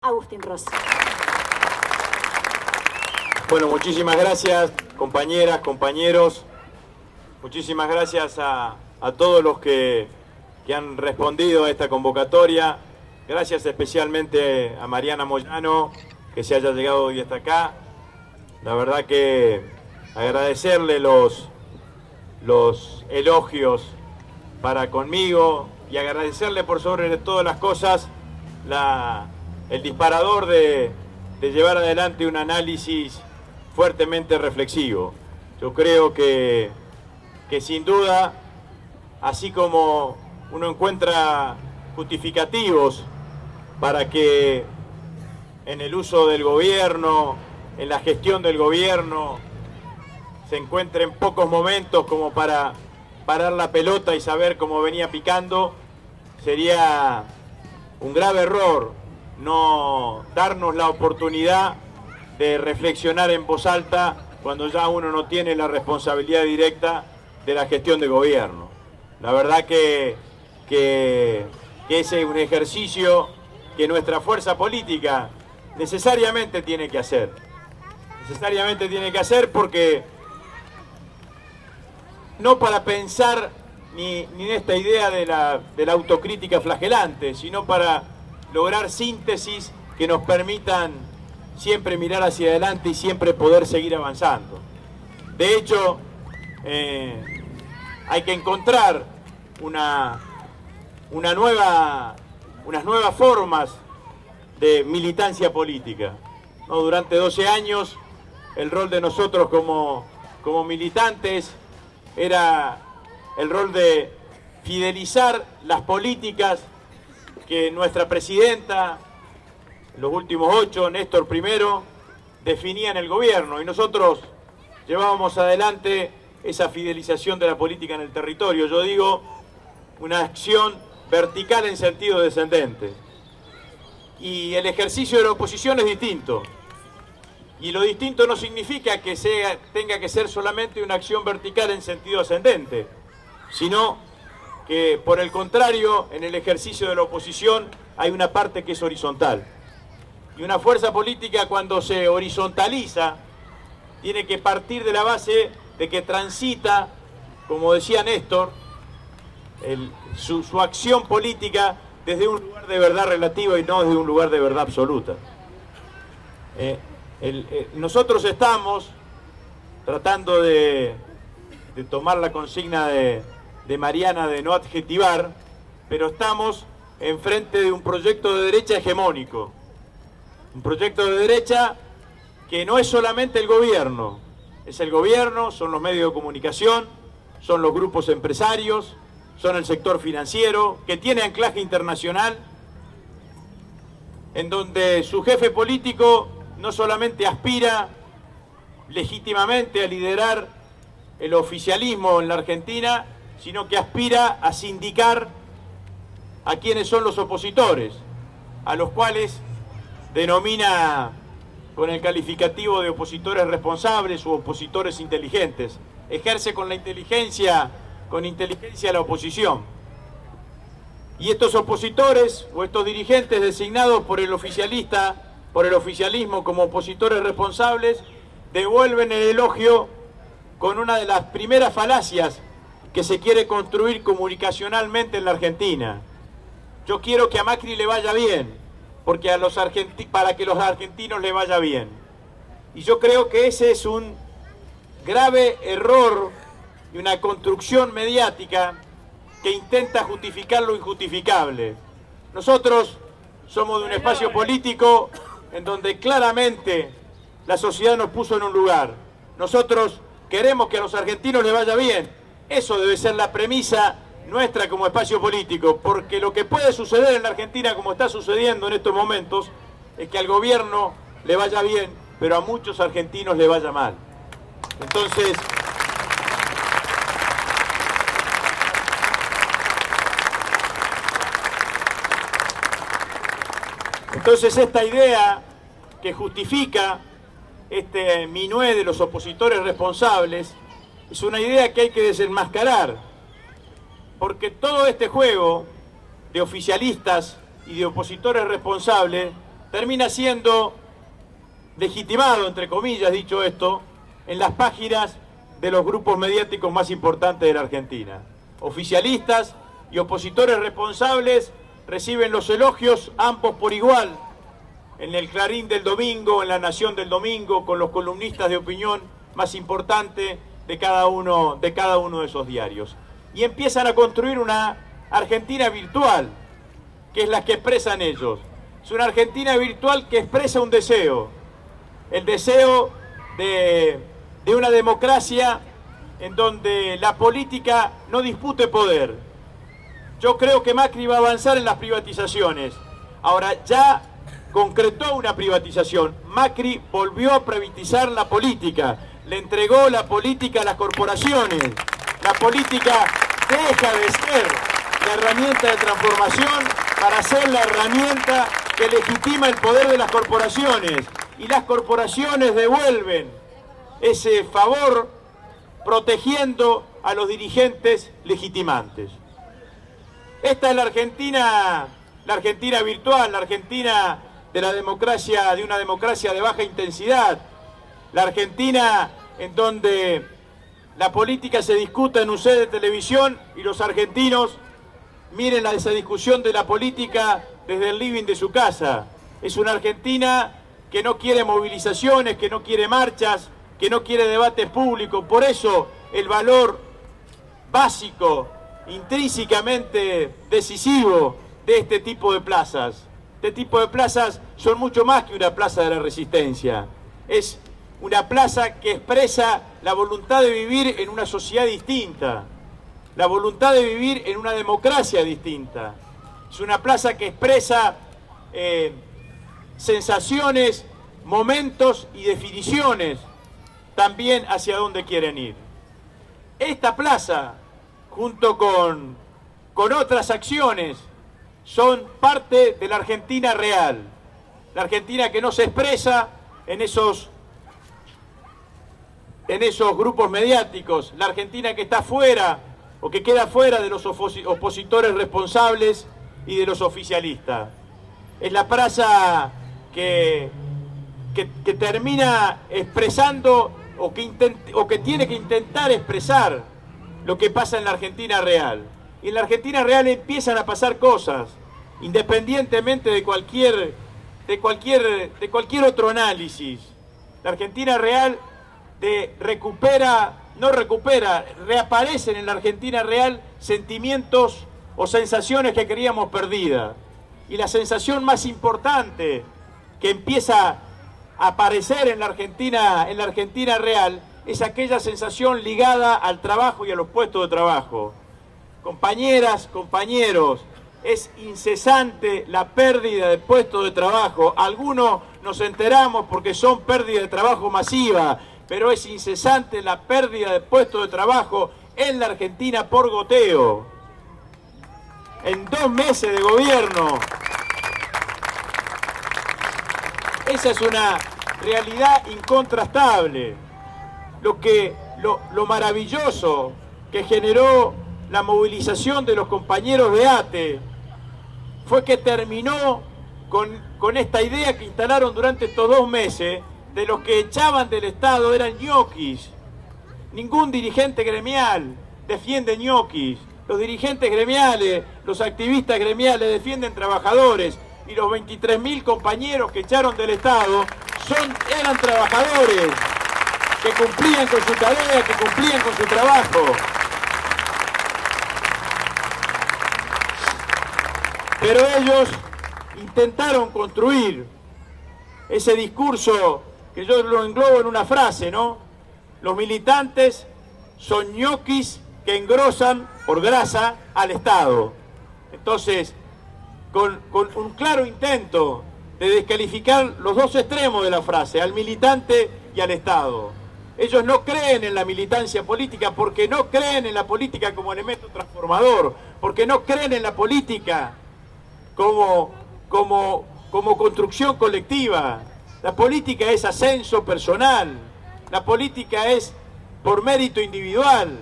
Agustín Rossi. Bueno, muchísimas gracias, compañeras, compañeros. Muchísimas gracias a todos los que han respondido a esta convocatoria. Gracias especialmente a Mariana Moyano, que se haya llegado hoy hasta acá. La verdad que agradecerle los elogios para conmigo y agradecerle por sobre todas las cosas el disparador de llevar adelante un análisis fuertemente reflexivo. Yo creo que sin duda, así como uno encuentra justificativos para que en el uso del gobierno, en la gestión del gobierno, se encuentren pocos momentos como para parar la pelota y saber cómo venía picando, sería un grave error no darnos la oportunidad de reflexionar en voz alta cuando ya uno no tiene la responsabilidad directa de la gestión de gobierno. La verdad que ese es un ejercicio que nuestra fuerza política necesariamente tiene que hacer. Necesariamente tiene que hacer porque no para pensar ni en esta idea de la autocrítica flagelante, sino para lograr síntesis que nos permitan siempre mirar hacia adelante y siempre poder seguir avanzando. De hecho, hay que encontrar unas nuevas formas de militancia política, ¿no? Durante 12 años el rol de nosotros como militantes era el rol de fidelizar las políticas que nuestra presidenta, los últimos 8, Néstor primero, definía en el gobierno, y nosotros llevábamos adelante esa fidelización de la política en el territorio. Yo digo, una acción vertical en sentido descendente. Y el ejercicio de la oposición es distinto. Y lo distinto no significa que tenga que ser solamente una acción vertical en sentido ascendente, sino que por el contrario, en el ejercicio de la oposición hay una parte que es horizontal. Y una fuerza política, cuando se horizontaliza, tiene que partir de la base de que transita, como decía Néstor, su acción política desde un lugar de verdad relativa y no desde un lugar de verdad absoluta. Nosotros estamos tratando de tomar la consigna de Mariana de no adjetivar, pero estamos enfrente de un proyecto de derecha hegemónico. Un proyecto de derecha que no es solamente el gobierno, es el gobierno, son los medios de comunicación, son los grupos empresarios, son el sector financiero, que tiene anclaje internacional, en donde su jefe político no solamente aspira legítimamente a liderar el oficialismo en la Argentina, sino que aspira a sindicar a quienes son los opositores, a los cuales denomina con el calificativo de opositores responsables u opositores inteligentes. Ejerce con inteligencia la oposición. Y estos opositores o estos dirigentes designados por el oficialismo como opositores responsables, devuelven el elogio con una de las primeras falacias que se quiere construir comunicacionalmente en la Argentina. Yo quiero que a Macri le vaya bien, porque para que los argentinos le vaya bien. Y yo creo que ese es un grave error y una construcción mediática que intenta justificar lo injustificable. Nosotros somos de un espacio político en donde claramente la sociedad nos puso en un lugar. Nosotros queremos que a los argentinos les vaya bien. Eso debe ser la premisa nuestra como espacio político, porque lo que puede suceder en la Argentina, como está sucediendo en estos momentos, es que al gobierno le vaya bien, pero a muchos argentinos le vaya mal. Entonces esta idea que justifica este minué de los opositores responsables es una idea que hay que desenmascarar, porque todo este juego de oficialistas y de opositores responsables termina siendo legitimado, entre comillas, dicho esto, en las páginas de los grupos mediáticos más importantes de la Argentina. Oficialistas y opositores responsables reciben los elogios ambos por igual, en el Clarín del domingo, en La Nación del domingo, con los columnistas de opinión más importantes de cada uno de esos diarios. Y empiezan a construir una Argentina virtual, que es la que expresan ellos. Es una Argentina virtual que expresa un deseo, el deseo de una democracia en donde la política no dispute poder. Yo creo que Macri va a avanzar en las privatizaciones. Ahora, ya concretó una privatización. Macri volvió a privatizar la política. Le entregó la política a las corporaciones. La política deja de ser la herramienta de transformación para ser la herramienta que legitima el poder de las corporaciones. Y las corporaciones devuelven ese favor protegiendo a los dirigentes legitimantes. Esta es la Argentina virtual, la Argentina de la democracia, de una democracia de baja intensidad, la Argentina en donde la política se discuta en un set de televisión y los argentinos miren esa discusión de la política desde el living de su casa. Es una Argentina que no quiere movilizaciones, que no quiere marchas, que no quiere debates públicos. Por eso el valor básico, intrínsecamente decisivo de este tipo de plazas. Este tipo de plazas son mucho más que una plaza de la Resistencia. Es una plaza que expresa la voluntad de vivir en una sociedad distinta, la voluntad de vivir en una democracia distinta. Es una plaza que expresa sensaciones, momentos y definiciones también hacia dónde quieren ir. Esta plaza, junto con otras acciones, son parte de la Argentina real. La Argentina que no se expresa en esos grupos mediáticos. La Argentina que está fuera o que queda fuera de los opositores responsables y de los oficialistas. Es la plaza que termina expresando o que tiene que intentar expresar lo que pasa en la Argentina real. Y en la Argentina real empiezan a pasar cosas, independientemente de cualquier otro análisis. La Argentina real reaparecen en la Argentina real sentimientos o sensaciones que creíamos perdidas. Y la sensación más importante que empieza a aparecer en la Argentina real es aquella sensación ligada al trabajo y a los puestos de trabajo. Compañeras, compañeros, es incesante la pérdida de puestos de trabajo. Algunos nos enteramos porque son pérdidas de trabajo masiva, pero es incesante la pérdida de puestos de trabajo en la Argentina por goteo. En 2 meses de gobierno. Esa es una realidad incontrastable. Lo maravilloso que generó la movilización de los compañeros de ATE fue que terminó con esta idea que instalaron durante estos 2 meses de los que echaban del Estado eran ñoquis. Ningún dirigente gremial defiende ñoquis. Los dirigentes gremiales, los activistas gremiales defienden trabajadores y los 23.000 compañeros que echaron del Estado eran trabajadores que cumplían con su tarea, que cumplían con su trabajo. Pero ellos intentaron construir ese discurso que yo lo englobo en una frase, ¿no? Los militantes son ñoquis que engrosan por grasa al Estado. Entonces, con un claro intento de descalificar los dos extremos de la frase, al militante y al Estado. Ellos no creen en la militancia política porque no creen en la política como elemento transformador, porque no creen en la política como construcción colectiva. La política es ascenso personal, la política es por mérito individual,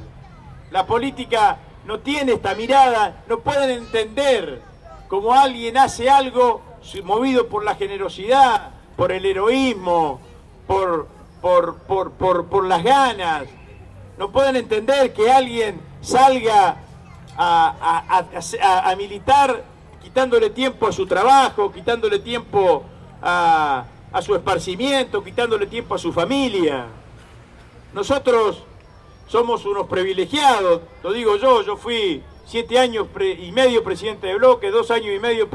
la política no tiene esta mirada, no pueden entender cómo alguien hace algo movido por la generosidad, por el heroísmo, por las ganas. No pueden entender que alguien salga a militar quitándole tiempo a su trabajo, quitándole tiempo a su esparcimiento, quitándole tiempo a su familia. Nosotros somos unos privilegiados, lo digo yo fui 7 años y medio presidente de bloque, 2 años y medio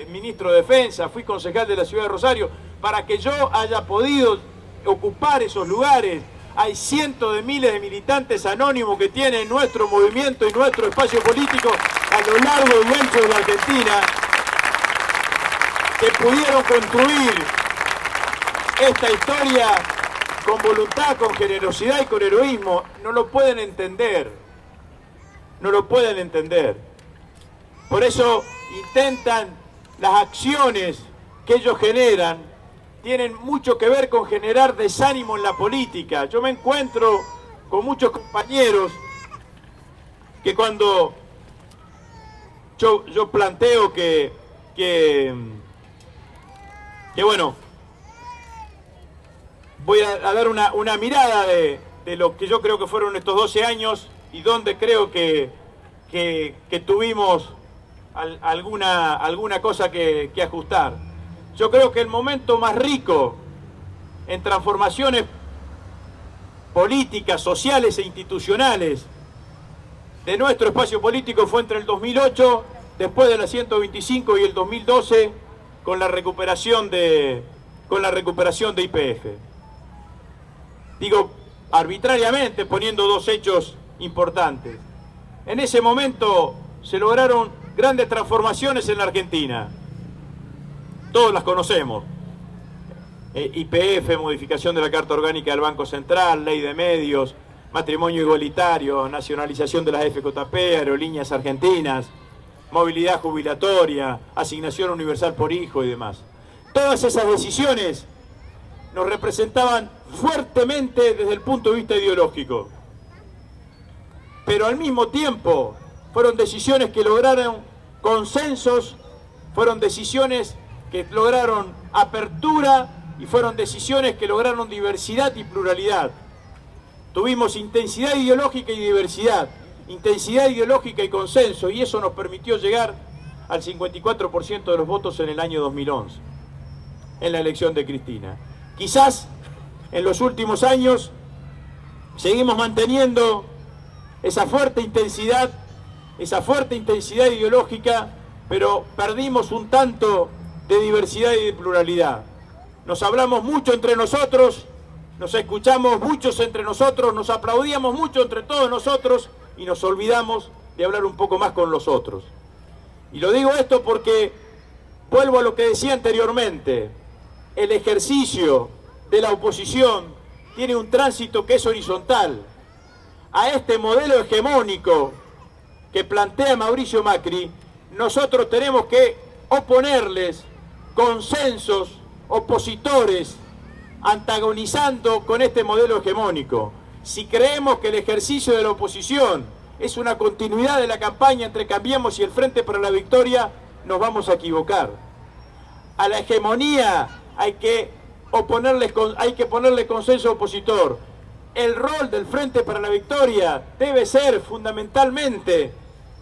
ministro de Defensa, fui concejal de la ciudad de Rosario. Para que yo haya podido ocupar esos lugares, hay cientos de miles de militantes anónimos que tienen nuestro movimiento y nuestro espacio político a lo largo y ancho de la Argentina, que pudieron construir esta historia con voluntad, con generosidad y con heroísmo. No lo pueden entender, no lo pueden entender. Por eso intentan, las acciones que ellos generan tienen mucho que ver con generar desánimo en la política. Yo me encuentro con muchos compañeros que cuando yo planteo que bueno, voy a dar una mirada de lo que yo creo que fueron estos 12 años y donde creo que tuvimos alguna cosa que ajustar. Yo creo que el momento más rico en transformaciones políticas, sociales e institucionales de nuestro espacio político fue entre el 2008, después de la 125, y el 2012 con la recuperación de YPF. Digo arbitrariamente, poniendo 2 hechos importantes. En ese momento se lograron grandes transformaciones en la Argentina. Todos las conocemos. YPF, modificación de la Carta Orgánica del Banco Central, ley de medios, matrimonio igualitario, nacionalización de las FJP, aerolíneas argentinas, movilidad jubilatoria, asignación universal por hijo y demás. Todas esas decisiones nos representaban fuertemente desde el punto de vista ideológico. Pero al mismo tiempo fueron decisiones que lograron consensos, fueron decisiones que lograron apertura y fueron decisiones que lograron diversidad y pluralidad. Tuvimos intensidad ideológica y diversidad, intensidad ideológica y consenso, y eso nos permitió llegar al 54% de los votos en el año 2011, en la elección de Cristina. Quizás en los últimos años seguimos manteniendo esa fuerte intensidad ideológica, pero perdimos un tanto de diversidad y de pluralidad. Nos hablamos mucho entre nosotros, nos escuchamos muchos entre nosotros, nos aplaudíamos mucho entre todos nosotros y nos olvidamos de hablar un poco más con los otros. Y lo digo esto porque vuelvo a lo que decía anteriormente. El ejercicio de la oposición tiene un tránsito que es horizontal. A este modelo hegemónico que plantea Mauricio Macri, nosotros tenemos que oponerles consensos opositores antagonizando con este modelo hegemónico. Si creemos que el ejercicio de la oposición es una continuidad de la campaña entre Cambiemos y el Frente para la Victoria, nos vamos a equivocar. A la hegemonía hay que ponerle consenso opositor. El rol del Frente para la Victoria debe ser fundamentalmente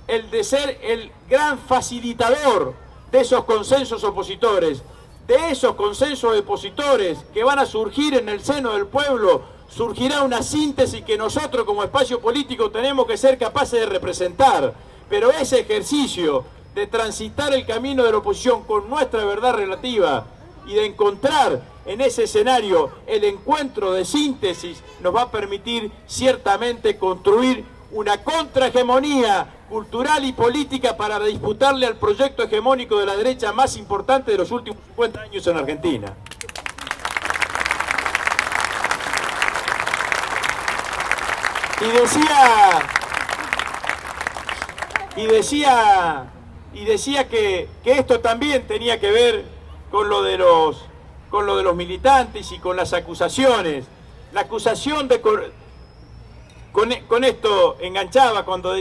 el de ser el gran facilitador de esos consensos opositores, de esos consensos opositores que van a surgir en el seno del pueblo. Surgirá una síntesis que nosotros como espacio político tenemos que ser capaces de representar. Pero ese ejercicio de transitar el camino de la oposición con nuestra verdad relativa y de encontrar en ese escenario el encuentro de síntesis nos va a permitir ciertamente construir una contrahegemonía cultural y política para disputarle al proyecto hegemónico de la derecha más importante de los últimos 50 años en Argentina. Y decía que esto también tenía que ver con lo de los militantes y con las acusaciones. La acusación de con esto enganchaba cuando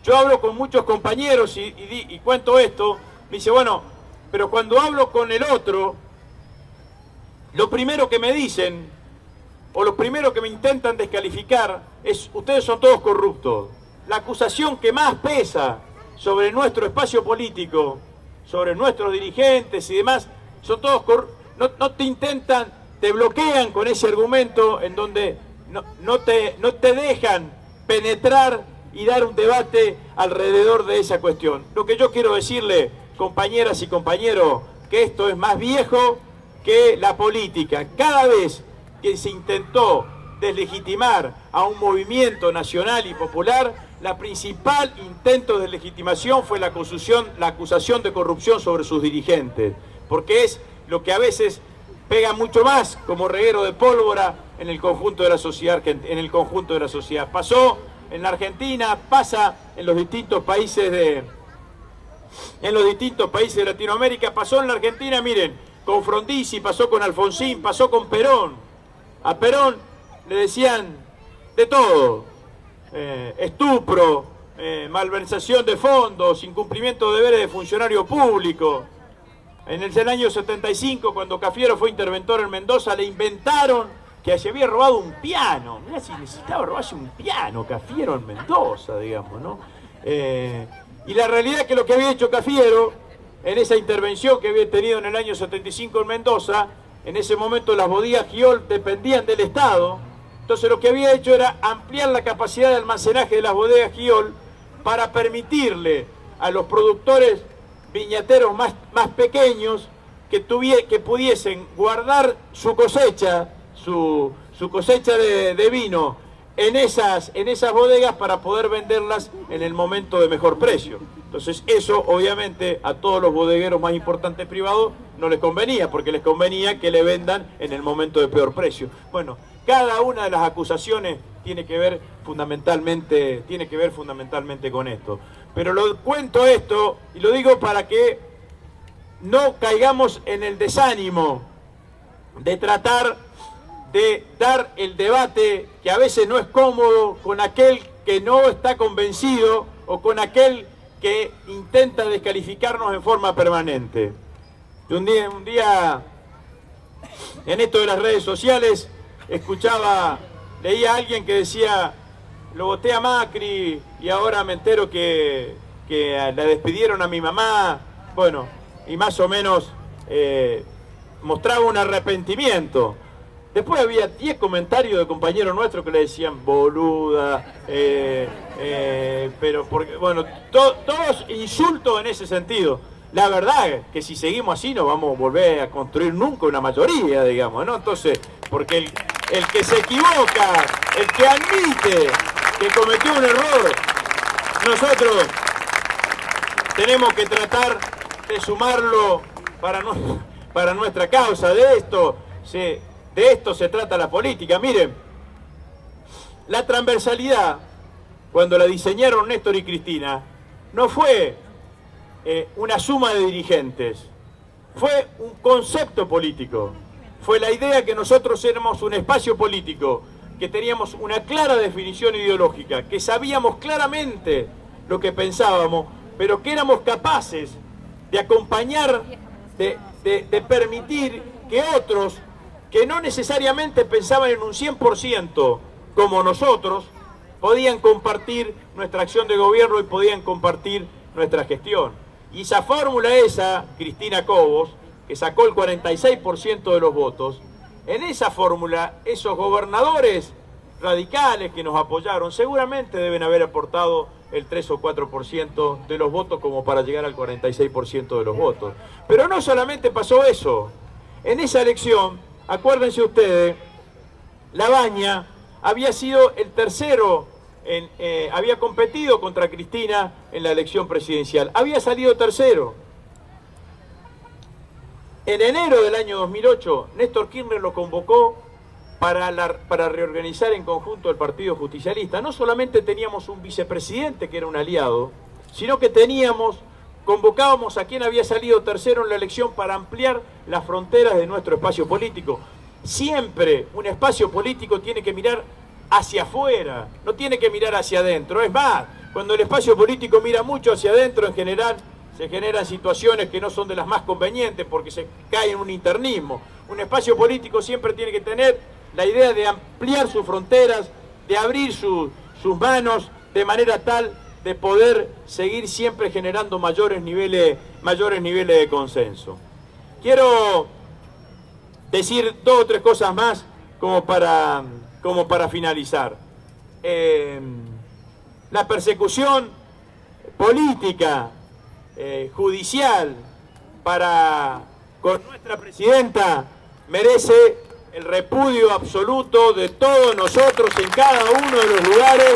yo hablo con muchos compañeros y cuento esto, me dice, bueno, pero cuando hablo con el otro, lo primero que me dicen, o lo primero que me intentan descalificar, es: ustedes son todos corruptos. La acusación que más pesa sobre nuestro espacio político, sobre nuestros dirigentes y demás, son todos corruptos. No te intentan, te bloquean con ese argumento en donde no te dejan penetrar y dar un debate alrededor de esa cuestión. Lo que yo quiero decirle, compañeras y compañeros, que esto es más viejo que la política. Cada vez que se intentó deslegitimar a un movimiento nacional y popular, la principal intento de legitimación fue la acusación de corrupción sobre sus dirigentes, porque es lo que a veces pega mucho más como reguero de pólvora en el conjunto de la sociedad. Pasó en la Argentina, pasa en los distintos países de Latinoamérica, pasó en la Argentina, miren, con Frondizi, pasó con Alfonsín, pasó con Perón. A Perón le decían de todo: estupro, malversación de fondos, incumplimiento de deberes de funcionario público. En el año 75, cuando Cafiero fue interventor en Mendoza, le inventaron que se había robado un piano. Mirá si necesitaba robarse un piano Cafiero en Mendoza, digamos, ¿no? Y la realidad es que lo que había hecho Cafiero en esa intervención que había tenido en el año 75 en Mendoza, en ese momento las bodegas Giol dependían del Estado. Entonces lo que había hecho era ampliar la capacidad de almacenaje de las bodegas Giol para permitirle a los productores viñateros más pequeños que pudiesen guardar su cosecha, su cosecha de vino en esas bodegas para poder venderlas en el momento de mejor precio. Entonces eso obviamente a todos los bodegueros más importantes privados no les convenía, porque les convenía que le vendan en el momento de peor precio. Bueno, cada una de las acusaciones tiene que ver fundamentalmente con esto. Pero lo cuento esto y lo digo para que no caigamos en el desánimo de tratar de dar el debate, que a veces no es cómodo, con aquel que no está convencido o con aquel que intenta descalificarnos en forma permanente. Un día en esto de las redes sociales leía a alguien que decía: lo voté a Macri y ahora me entero que la despidieron a mi mamá. Bueno, y más o menos mostraba un arrepentimiento. Después había 10 comentarios de compañeros nuestros que le decían boluda, pero porque, bueno, todos insultos en ese sentido. La verdad es que si seguimos así no vamos a volver a construir nunca una mayoría, digamos, ¿no? Entonces, porque el que se equivoca, el que admite que cometió un error, nosotros tenemos que tratar de sumarlo para nuestra causa. De esto se trata la política. Miren, la transversalidad, cuando la diseñaron Néstor y Cristina, no fue una suma de dirigentes, fue un concepto político. Fue la idea que nosotros éramos un espacio político, que teníamos una clara definición ideológica, que sabíamos claramente lo que pensábamos, pero que éramos capaces de acompañar, de permitir que otros, que no necesariamente pensaban en un 100% como nosotros, podían compartir nuestra acción de gobierno y podían compartir nuestra gestión. Y esa fórmula Cristina Cobos, que sacó el 46% de los votos, en esa fórmula, esos gobernadores radicales que nos apoyaron seguramente deben haber aportado el 3 o 4% de los votos como para llegar al 46% de los votos. Pero no solamente pasó eso. En esa elección, acuérdense ustedes, Labaña había sido el tercero, había competido contra Cristina en la elección presidencial. Había salido tercero. En enero del año 2008, Néstor Kirchner lo convocó para reorganizar en conjunto el Partido Justicialista. No solamente teníamos un vicepresidente que era un aliado, sino que convocábamos a quien había salido tercero en la elección para ampliar las fronteras de nuestro espacio político. Siempre un espacio político tiene que mirar hacia afuera, no tiene que mirar hacia adentro. Es más, cuando el espacio político mira mucho hacia adentro, en general se generan situaciones que no son de las más convenientes porque se cae en un internismo. Un espacio político siempre tiene que tener la idea de ampliar sus fronteras, de abrir sus manos de manera tal de poder seguir siempre generando mayores niveles de consenso. Quiero decir 2 o 3 cosas más como para finalizar. La persecución política, judicial, con nuestra presidenta merece el repudio absoluto de todos nosotros en cada uno de los lugares.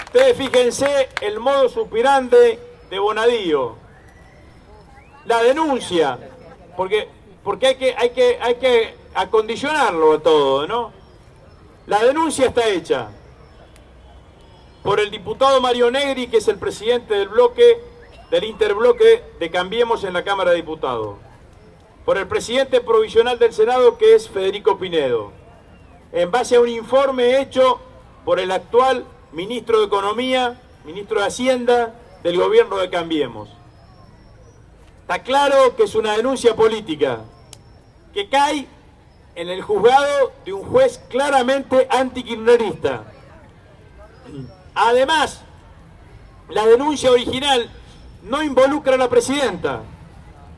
Ustedes fíjense el modus operandi de Bonadío. La denuncia, porque hay que acondicionarlo a todo, ¿no? La denuncia está hecha por el diputado Mario Negri, que es el presidente del interbloque de Cambiemos en la Cámara de Diputados, por el presidente provisional del Senado, que es Federico Pinedo, en base a un informe hecho por el actual ministro de Economía, ministro de Hacienda del gobierno de Cambiemos. Está claro que es una denuncia política que cae en el juzgado de un juez claramente antikirchnerista. Además, la denuncia original no involucra a la presidenta,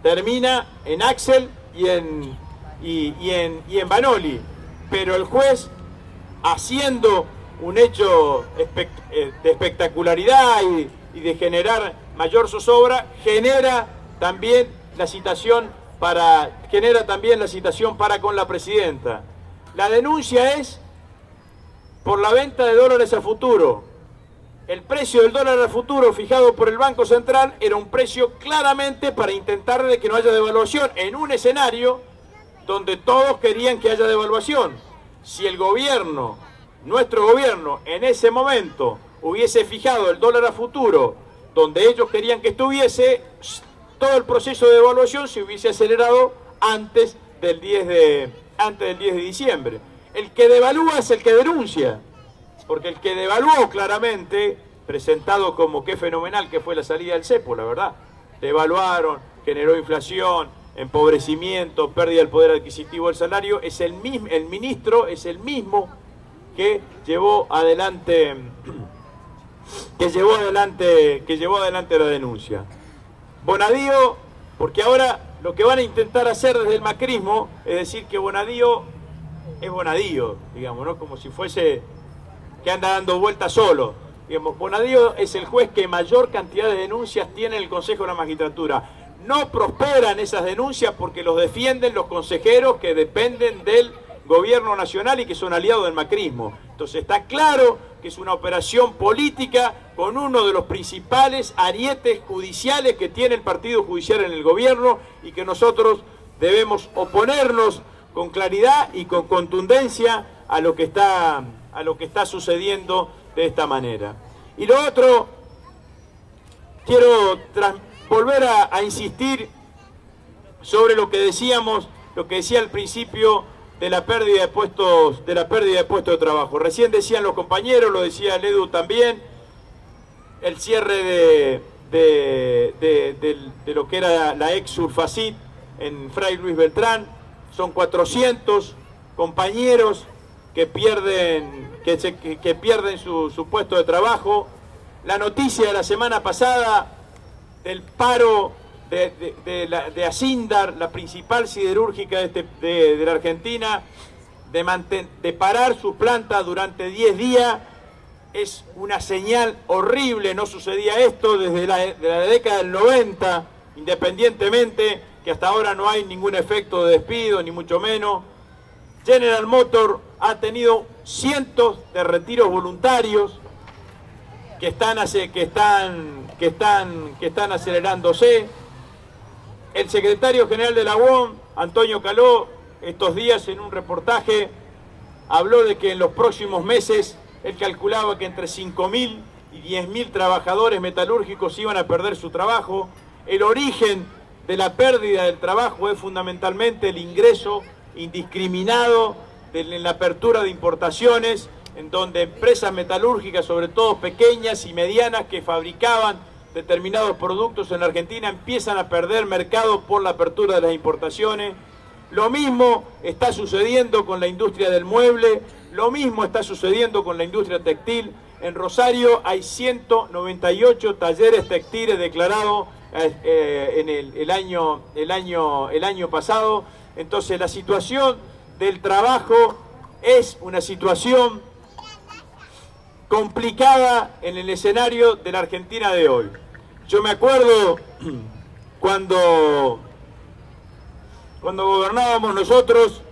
termina en Axel y en Vanoli, pero el juez, haciendo un hecho de espectacularidad y de generar mayor zozobra, genera también la citación para con la presidenta. La denuncia es por la venta de dólares a futuro. El precio del dólar a futuro fijado por el Banco Central era un precio claramente para intentar de que no haya devaluación, en un escenario donde todos querían que haya devaluación. Si el gobierno, nuestro gobierno, en ese momento hubiese fijado el dólar a futuro donde ellos querían que estuviese, todo el proceso de devaluación se hubiese acelerado antes del 10 de diciembre. El que devalúa es el que denuncia, porque el que devaluó claramente, presentado como qué fenomenal que fue la salida del cepo, la verdad, devaluaron, generó inflación, empobrecimiento, pérdida del poder adquisitivo del salario, es el ministro es el mismo que llevó adelante la denuncia. Bonadío, porque ahora lo que van a intentar hacer desde el macrismo es decir que Bonadío es Bonadío, digamos, ¿no? Como si fuese que anda dando vueltas solo. Digamos, Bonadío es el juez que mayor cantidad de denuncias tiene en el Consejo de la Magistratura. No prosperan esas denuncias porque los defienden los consejeros que dependen del gobierno nacional y que son aliados del macrismo. Entonces está claro que es una operación política con uno de los principales arietes judiciales que tiene el partido judicial en el gobierno y que nosotros debemos oponernos con claridad y con contundencia a lo que está sucediendo de esta manera. Y lo otro, quiero volver a insistir sobre lo que decía al principio de la pérdida de puestos de trabajo. Recién decían los compañeros, lo decía el Edu también, el cierre de lo que era la ex Surfacit en Fray Luis Beltrán. Son 400 compañeros que pierden su puesto de trabajo. La noticia de la semana pasada del paro de Asindar, la principal siderúrgica de la Argentina, de parar sus plantas durante 10 días, es una señal horrible. No sucedía esto desde la década del 90, independientemente que hasta ahora no hay ningún efecto de despido, ni mucho menos. General Motors ha tenido cientos de retiros voluntarios que están acelerándose. El secretario general de la UOM, Antonio Caló, estos días en un reportaje habló de que en los próximos meses él calculaba que entre 5.000 y 10.000 trabajadores metalúrgicos iban a perder su trabajo. El origen de la pérdida del trabajo es fundamentalmente el ingreso indiscriminado en la apertura de importaciones, en donde empresas metalúrgicas, sobre todo pequeñas y medianas, que fabricaban determinados productos en la Argentina, empiezan a perder mercado por la apertura de las importaciones. Lo mismo está sucediendo con la industria del mueble, lo mismo está sucediendo con la industria textil. En Rosario hay 198 talleres textiles declarados en el año pasado. Entonces la situación del trabajo es una situación complicada en el escenario de la Argentina de hoy. Yo me acuerdo cuando gobernábamos nosotros,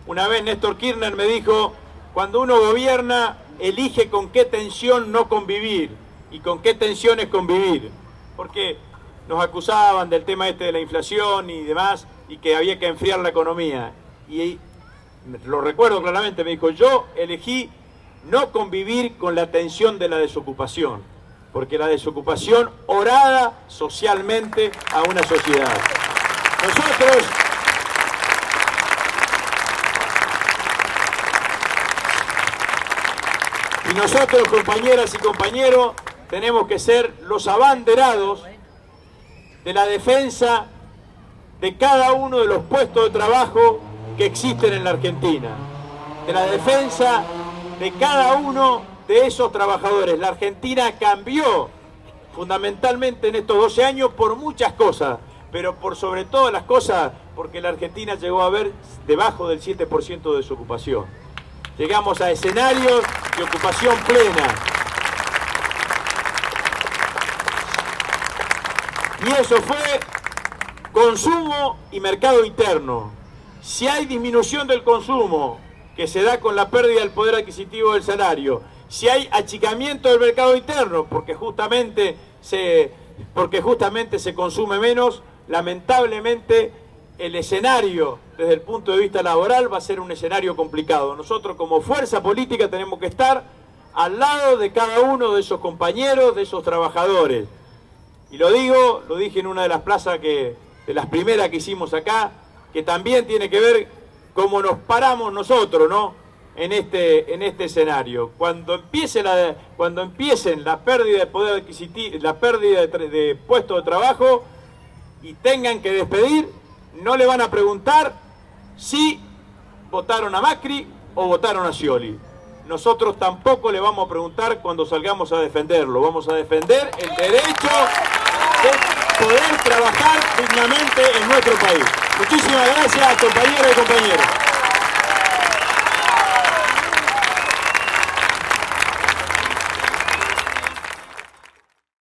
una vez Néstor Kirchner me dijo: cuando uno gobierna, elige con qué tensión no convivir y con qué tensiones convivir. Porque nos acusaban del tema de la inflación y demás, y que había que enfriar la economía. Y lo recuerdo claramente, me dijo: yo elegí no convivir con la tensión de la desocupación, porque la desocupación orada socialmente a una sociedad. Nosotros, compañeras y compañeros, tenemos que ser los abanderados de la defensa de cada uno de los puestos de trabajo que existen en la Argentina, de la defensa de cada uno de esos trabajadores. La Argentina cambió fundamentalmente en estos 12 años por muchas cosas, pero por sobre todas las cosas porque la Argentina llegó a ver debajo del 7% de desocupación. Llegamos a escenarios de ocupación plena. Y eso fue consumo y mercado interno. Si hay disminución del consumo, que se da con la pérdida del poder adquisitivo del salario, si hay achicamiento del mercado interno, porque justamente se consume menos, lamentablemente el escenario desde el punto de vista laboral va a ser un escenario complicado. Nosotros como fuerza política tenemos que estar al lado de cada uno de esos compañeros, de esos trabajadores. Y lo dije en una de las plazas de las primeras que hicimos acá, que también tiene que ver cómo nos paramos nosotros, ¿no?, en este escenario. Cuando empiecen la pérdida de poder adquisitivo, la pérdida de puestos de trabajo y tengan que despedir, no le van a preguntar si votaron a Macri o votaron a Scioli. Nosotros tampoco le vamos a preguntar cuando salgamos a defenderlo. Vamos a defender el derecho de poder trabajar dignamente en nuestro país. Muchísimas gracias, compañeras y compañeros.